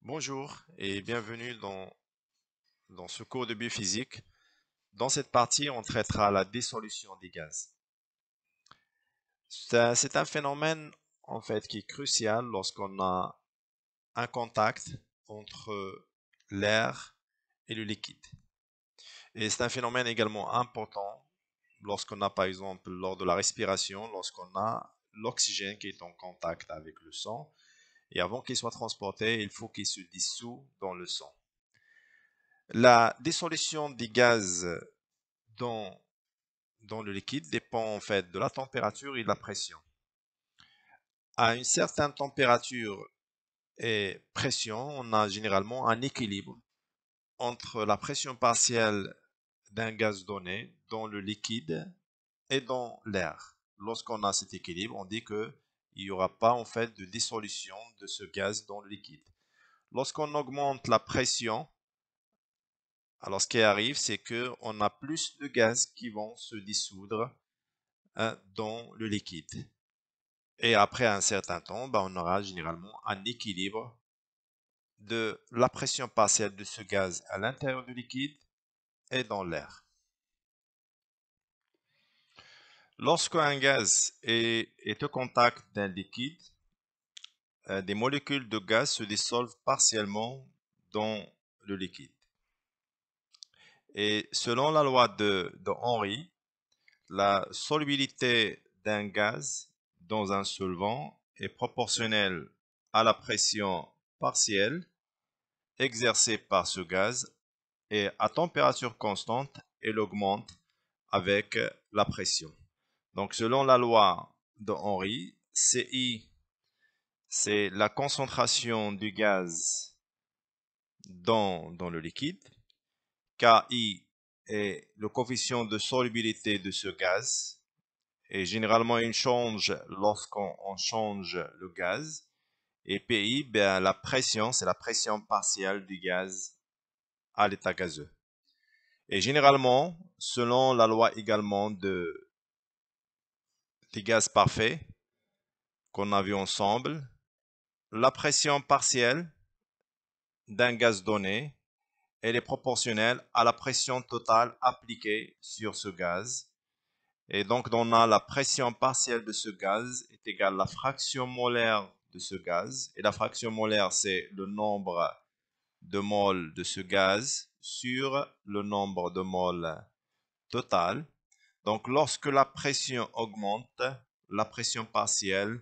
Bonjour et bienvenue dans ce cours de biophysique. Dans cette partie, on traitera la dissolution des gaz. C'est un phénomène en fait qui est crucial lorsqu'on a un contact entre l'air et le liquide. Et c'est un phénomène également important lorsqu'on a par exemple lors de la respiration, lorsqu'on a l'oxygène qui est en contact avec le sang. Et avant qu'il soit transporté, il faut qu'il se dissout dans le sang. La dissolution des gaz dans, dans le liquide dépend en fait de la température et de la pression. À une certaine température et pression, on a généralement un équilibre entre la pression partielle d'un gaz donné dans le liquide et dans l'air. Lorsqu'on a cet équilibre, on dit qu'il n'y aura pas en fait de dissolution de ce gaz dans le liquide. Lorsqu'on augmente la pression, alors ce qui arrive, c'est qu'on a plus de gaz qui vont se dissoudre dans le liquide. Et après un certain temps, on aura généralement un équilibre de la pression partielle de ce gaz à l'intérieur du liquide et dans l'air. Lorsqu'un gaz est au contact d'un liquide, des molécules de gaz se dissolvent partiellement dans le liquide. Et selon la loi de Henry, la solubilité d'un gaz dans un solvant est proportionnelle à la pression partielle exercée par ce gaz et à température constante, elle augmente avec la pression. Donc selon la loi de Henry, CI, c'est la concentration du gaz dans le liquide. KI est le coefficient de solubilité de ce gaz. Et généralement, il change lorsqu'on change le gaz. Et PI, la pression, c'est la pression partielle du gaz à l'état gazeux. Et généralement, selon la loi également des gaz parfaits qu'on a vu ensemble, la pression partielle d'un gaz donné, elle est proportionnelle à la pression totale appliquée sur ce gaz. Et donc, on a la pression partielle de ce gaz est égale à la fraction molaire de ce gaz. Et la fraction molaire, c'est le nombre de moles de ce gaz sur le nombre de moles total. Donc, lorsque la pression augmente, la pression partielle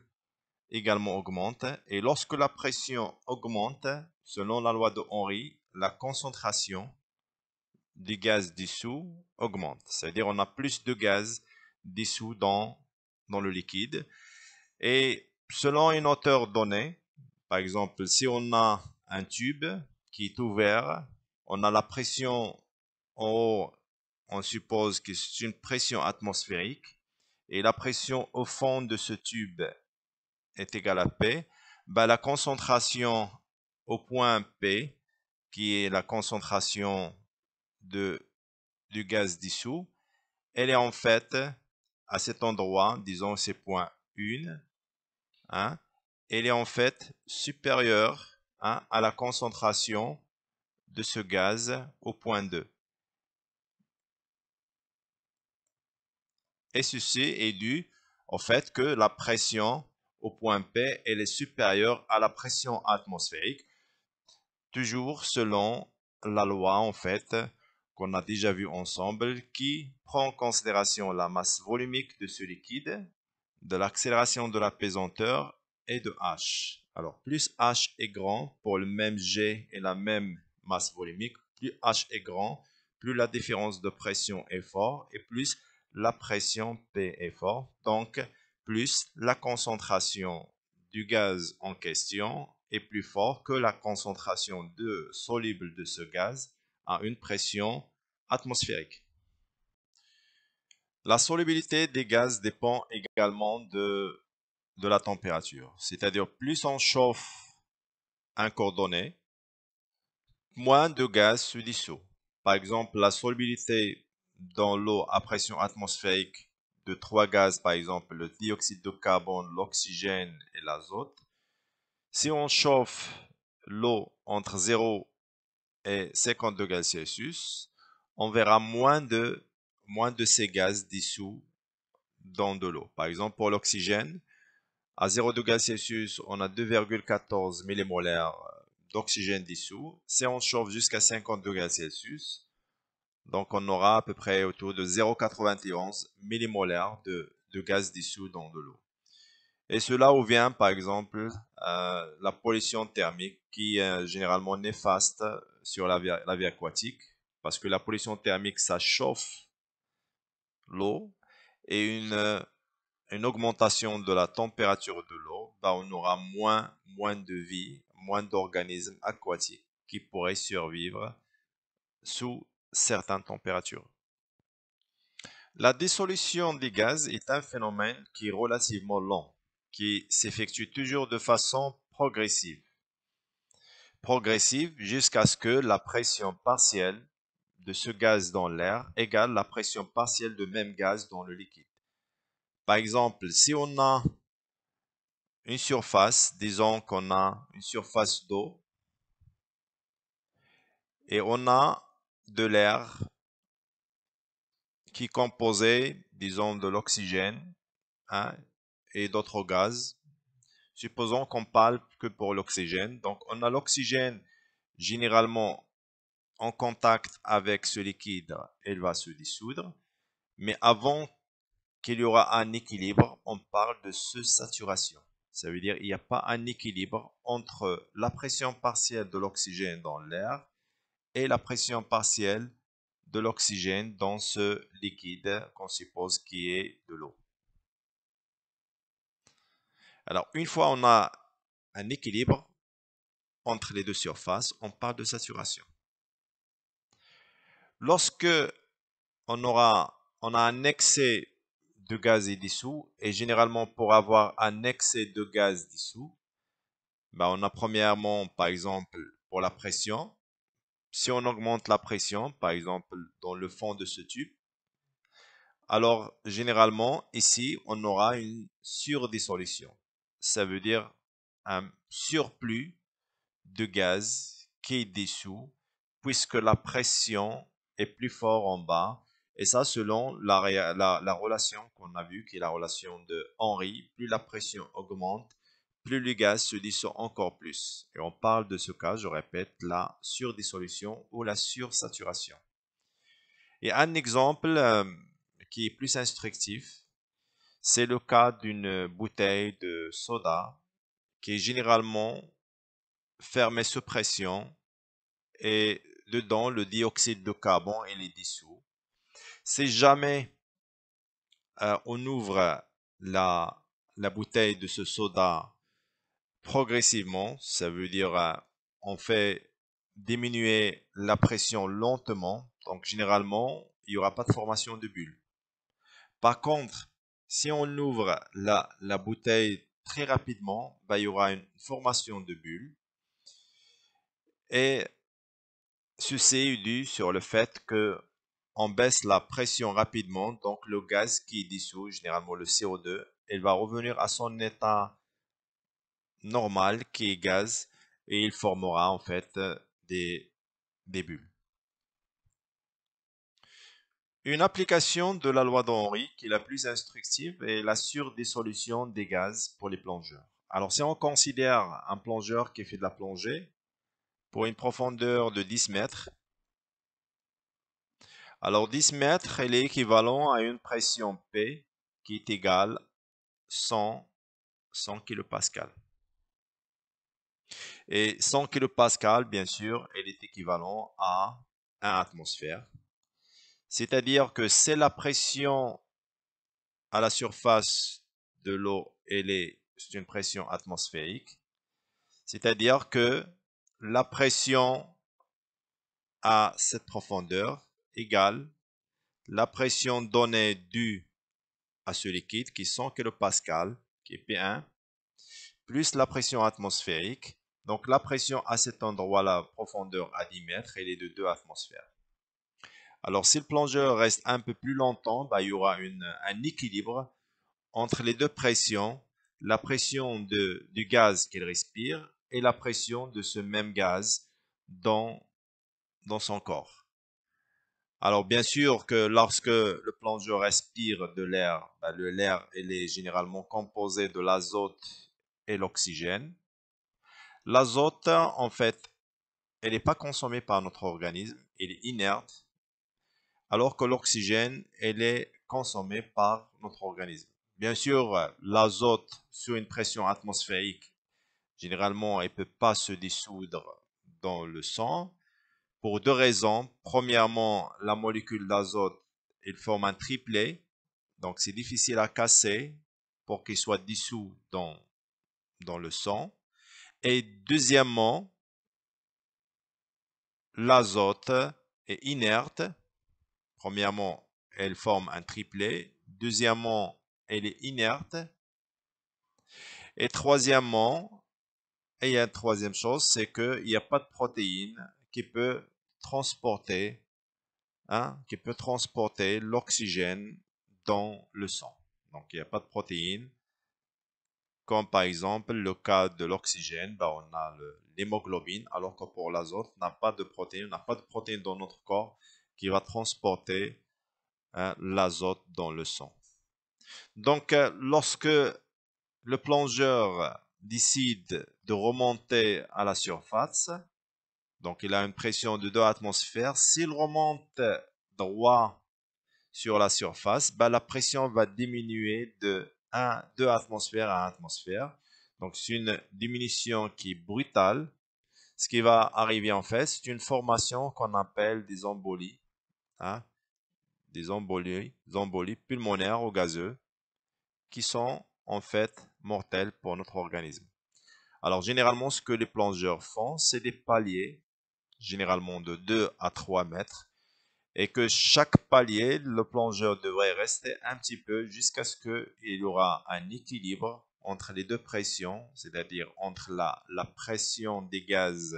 également augmente. Et lorsque la pression augmente, selon la loi de Henry, la concentration du gaz dissous augmente. C'est-à-dire on a plus de gaz dissous dans le liquide. Et selon une hauteur donnée, par exemple, si on a un tube qui est ouvert, on a la pression en haut, on suppose que c'est une pression atmosphérique, et la pression au fond de ce tube est égale à P. La concentration au point P, qui est la concentration du gaz dissous, elle est en fait à cet endroit, disons c'est point 1, hein, elle est en fait supérieure à la concentration de ce gaz au point 2. Et ceci est dû au fait que la pression au point P elle est supérieure à la pression atmosphérique, toujours selon la loi en fait qu'on a déjà vu ensemble qui prend en considération la masse volumique de ce liquide, de l'accélération de la pesanteur et de H. Alors plus H est grand pour le même G et la même masse volumique, plus H est grand, plus la différence de pression est forte et plus la pression P est forte. Donc plus la concentration du gaz en question est plus fort que la concentration de soluble de ce gaz à une pression atmosphérique. La solubilité des gaz dépend également de la température. C'est-à-dire plus on chauffe un corps donné, moins de gaz se dissout. Par exemple, la solubilité dans l'eau à pression atmosphérique de trois gaz, par exemple le dioxyde de carbone, l'oxygène et l'azote, si on chauffe l'eau entre 0 et 50 degrés Celsius, on verra moins de ces gaz dissous dans de l'eau. Par exemple, pour l'oxygène, à 0 degrés Celsius, on a 2,14 millimolaires d'oxygène dissous. Si on chauffe jusqu'à 50 degrés Celsius, donc on aura à peu près autour de 0,91 millimolaires de gaz dissous dans de l'eau. Et cela où vient, par exemple, la pollution thermique qui est généralement néfaste sur la vie aquatique, parce que la pollution thermique, ça chauffe l'eau, et une augmentation de la température de l'eau, bah, on aura moins de vie, moins d'organismes aquatiques qui pourraient survivre sous certaines températures. La dissolution des gaz est un phénomène qui est relativement lent, qui s'effectue toujours de façon progressive jusqu'à ce que la pression partielle de ce gaz dans l'air égale la pression partielle de même gaz dans le liquide. Par exemple, si on a une surface, disons qu'on a une surface d'eau et on a de l'air qui est composé, disons, de l'oxygène, hein, et d'autres gaz. Supposons qu'on parle que pour l'oxygène. Donc, on a l'oxygène généralement en contact avec ce liquide, il va se dissoudre. Mais avant qu'il y aura un équilibre, on parle de saturation. Ça veut dire qu'il n'y a pas un équilibre entre la pression partielle de l'oxygène dans l'air et la pression partielle de l'oxygène dans ce liquide qu'on suppose qui est de l'eau. Alors, une fois on a un équilibre entre les deux surfaces, on parle de saturation. Lorsque on a un excès de gaz dissous, et généralement pour avoir un excès de gaz dissous, ben on a premièrement, par exemple, pour la pression. Si on augmente la pression, par exemple, dans le fond de ce tube, alors généralement, ici, on aura une surdissolution. Ça veut dire un surplus de gaz qui est dissous, puisque la pression est plus forte en bas. Et ça, selon la relation qu'on a vue, qui est la relation de Henry, plus la pression augmente, plus le gaz se dissout encore plus. Et on parle de ce cas, je répète, la surdissolution ou la sursaturation. Et un exemple qui est plus instructif, c'est le cas d'une bouteille de soda qui est généralement fermée sous pression et dedans le dioxyde de carbone il est dissous. Si jamais on ouvre la bouteille de ce soda progressivement, ça veut dire on fait diminuer la pression lentement, donc généralement il n'y aura pas de formation de bulles. Par contre, si on ouvre la bouteille très rapidement, bah, il y aura une formation de bulles. Et ceci est dû sur le fait que on baisse la pression rapidement, donc le gaz qui est dissous, généralement le CO2, il va revenir à son état normal qui est gaz et il formera en fait des bulles. Une application de la loi d'Henry qui est la plus instructive est la surdissolution des gaz pour les plongeurs. Alors si on considère un plongeur qui fait de la plongée pour une profondeur de 10 mètres, alors 10 mètres il est équivalent à une pression P qui est égale 100 kPa. Et 100 kPa, bien sûr, elle est équivalent à 1 atmosphère. C'est-à-dire que c'est la pression à la surface de l'eau, c'est une pression atmosphérique. C'est-à-dire que la pression à cette profondeur égale la pression donnée due à ce liquide qui est 100 kPa, qui est P1, plus la pression atmosphérique. Donc la pression à cet endroit-là, profondeur à 10 mètres, elle est de 2 atmosphères. Alors si le plongeur reste un peu plus longtemps, bah, il y aura un équilibre entre les deux pressions, la pression du gaz qu'il respire et la pression de ce même gaz dans son corps. Alors bien sûr que lorsque le plongeur respire de l'air, l'air est généralement composé de l'azote et l'oxygène. L'azote, en fait, elle n'est pas consommée par notre organisme, elle est inerte, alors que l'oxygène, elle est consommée par notre organisme. Bien sûr, l'azote sur une pression atmosphérique, généralement, elle ne peut pas se dissoudre dans le sang pour deux raisons. Premièrement, la molécule d'azote, elle forme un triplet, donc c'est difficile à casser pour qu'il soit dissous dans le sang. Et deuxièmement, l'azote est inerte. Premièrement, elle forme un triplet. Deuxièmement, elle est inerte. Et troisièmement, il y a une troisième chose, c'est qu'il n'y a pas de protéine qui peut transporter, l'oxygène dans le sang. Donc, il n'y a pas de protéine. Comme par exemple le cas de l'oxygène, on a l'hémoglobine, alors que pour l'azote, on n'a pas de protéines, on n'a pas de protéines dans notre corps qui va transporter l'azote dans le sang. Donc, lorsque le plongeur décide de remonter à la surface, donc il a une pression de 2 atmosphères, s'il remonte droit sur la surface, la pression va diminuer de 2 atmosphères à 1 atmosphère. Donc c'est une diminution qui est brutale. Ce qui va arriver en fait, c'est une formation qu'on appelle des embolies, des embolies pulmonaires ou gazeux, qui sont en fait mortelles pour notre organisme. Alors généralement, ce que les plongeurs font, c'est des paliers, généralement de 2 à 3 mètres, et que chaque palier, le plongeur devrait rester un petit peu jusqu'à ce qu'il y aura un équilibre entre les deux pressions, c'est-à-dire entre la pression des gaz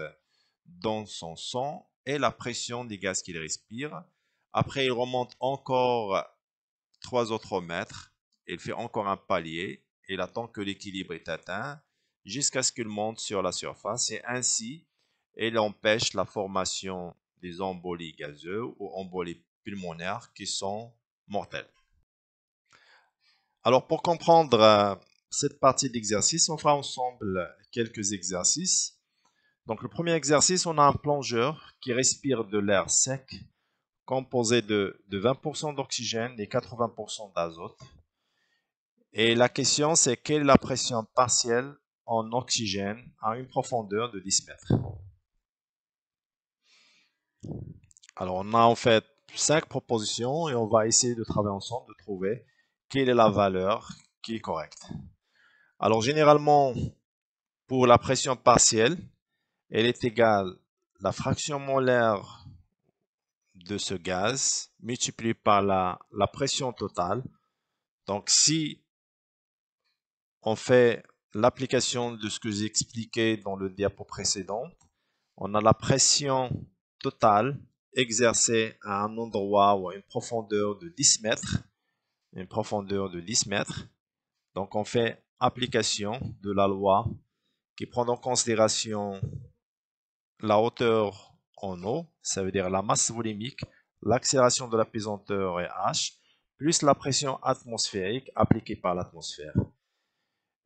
dans son sang et la pression des gaz qu'il respire. Après, il remonte encore 3 autres mètres, il fait encore un palier, il attend que l'équilibre est atteint jusqu'à ce qu'il monte sur la surface et ainsi, il empêche la formation des embolies gazeuses ou embolies pulmonaires qui sont mortelles. Alors pour comprendre cette partie d'exercice, on fera ensemble quelques exercices. Donc le premier exercice, on a un plongeur qui respire de l'air sec composé de 20% d'oxygène et 80% d'azote. Et la question c'est quelle est la pression partielle en oxygène à une profondeur de 10 mètres. Alors, on a en fait 5 propositions et on va essayer de travailler ensemble, de trouver quelle est la valeur qui est correcte. Alors, généralement, pour la pression partielle, elle est égale à la fraction molaire de ce gaz multiplié par la pression totale. Donc, si on fait l'application de ce que j'ai expliqué dans le diapo précédent, on a la pression totale exercée à un endroit ou à une profondeur de 10 mètres. Donc on fait application de la loi qui prend en considération la hauteur en eau, ça veut dire la masse volumique, l'accélération de la pesanteur et h, plus la pression atmosphérique appliquée par l'atmosphère.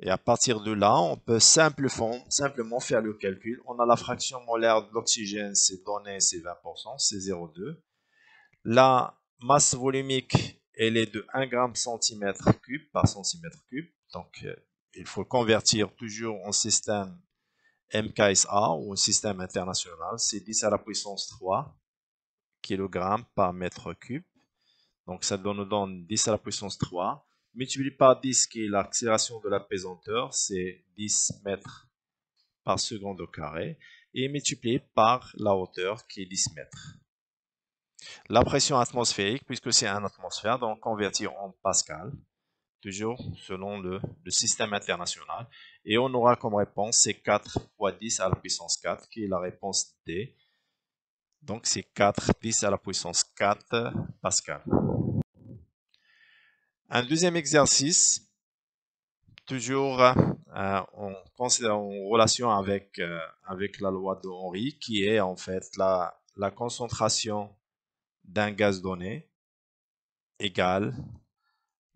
Et à partir de là, on peut simplement faire le calcul. On a la fraction molaire de l'oxygène, c'est donné, c'est 20%, c'est 0,2. La masse volumique, elle est de 1 g cm3 par cm3. Donc, il faut convertir toujours en système MKSA ou un système international. C'est 10 à la puissance 3 kg par mètre cube. Donc, ça nous donne 10 à la puissance 3. Multiplié par 10, qui est l'accélération de la pesanteur, c'est 10 mètres par seconde au carré, et multiplié par la hauteur, qui est 10 mètres. La pression atmosphérique, puisque c'est une atmosphère, donc convertir en pascal, toujours selon le système international, et on aura comme réponse, c'est 4 fois 10 à la puissance 4, qui est la réponse D. Donc c'est 4 10 à la puissance 4 pascal. Un deuxième exercice, toujours en relation avec, avec la loi de Henry, qui est en fait la concentration d'un gaz donné égale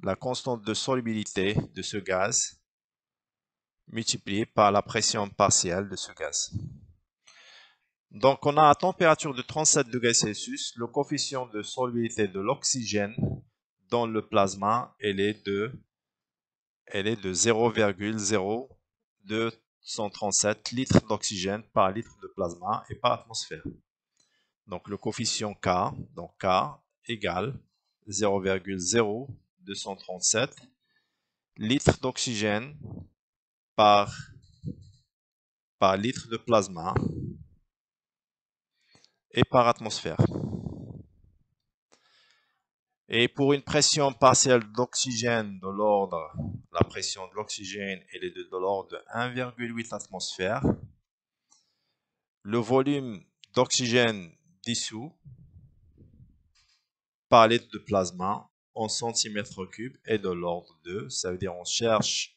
la constante de solubilité de ce gaz multipliée par la pression partielle de ce gaz. Donc, on a à température de 37 degrés Celsius, le coefficient de solubilité de l'oxygène dans le plasma, elle est de 0,0237 litres d'oxygène par litre de plasma et par atmosphère. Donc, le coefficient K, donc K égale 0,0237 litres d'oxygène par litre de plasma et par atmosphère. Et pour une pression partielle d'oxygène de l'ordre, la pression de l'oxygène elle est de l'ordre de 1,8 atmosphère. Le volume d'oxygène dissous par litre de plasma en centimètres cubes est de l'ordre de, ça veut dire on cherche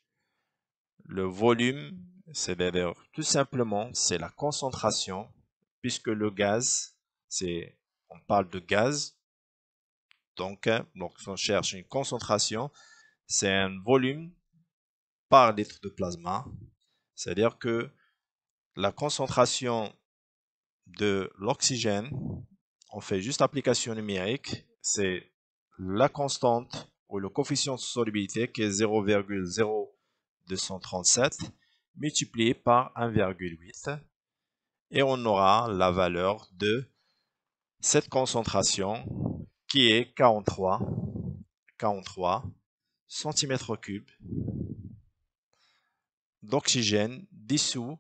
le volume, c'est-à-dire tout simplement c'est la concentration, puisque le gaz, on parle de gaz, donc on cherche une concentration, c'est un volume par litre de plasma, c'est-à-dire que la concentration de l'oxygène, on fait juste l'application numérique, c'est la constante ou le coefficient de solubilité qui est 0,0237 multiplié par 1,8 et on aura la valeur de cette concentration qui est 43 cm3 d'oxygène dissous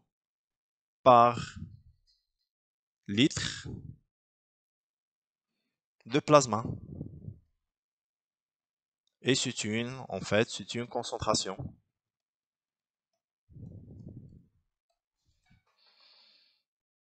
par litre de plasma. Et c'est une concentration.